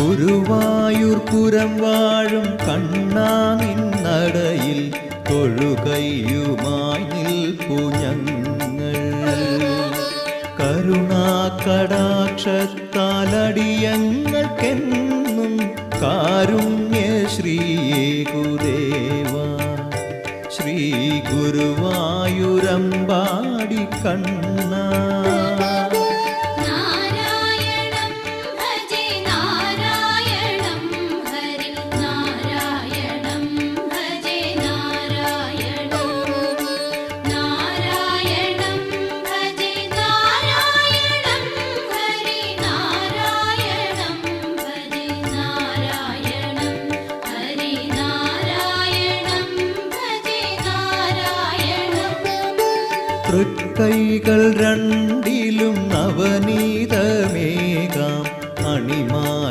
ഗുരുവായൂർ പുരം വാഴും കണ്ണാ നിന്നടയിൽ തൊഴുകയ്യുമായി നിൽപ്പു ഞങ്ങൾ. കരുണാകടാക്ഷത്താലടിയങ്ങൾക്കെന്നും കാരുണ്യശ്രീയേകുദേവ. ശ്രീ ഗുരുവായൂരമ്പാടി കണ്ണാ. തൃക്കൈകൾ രണ്ടിലും നവനീതമേ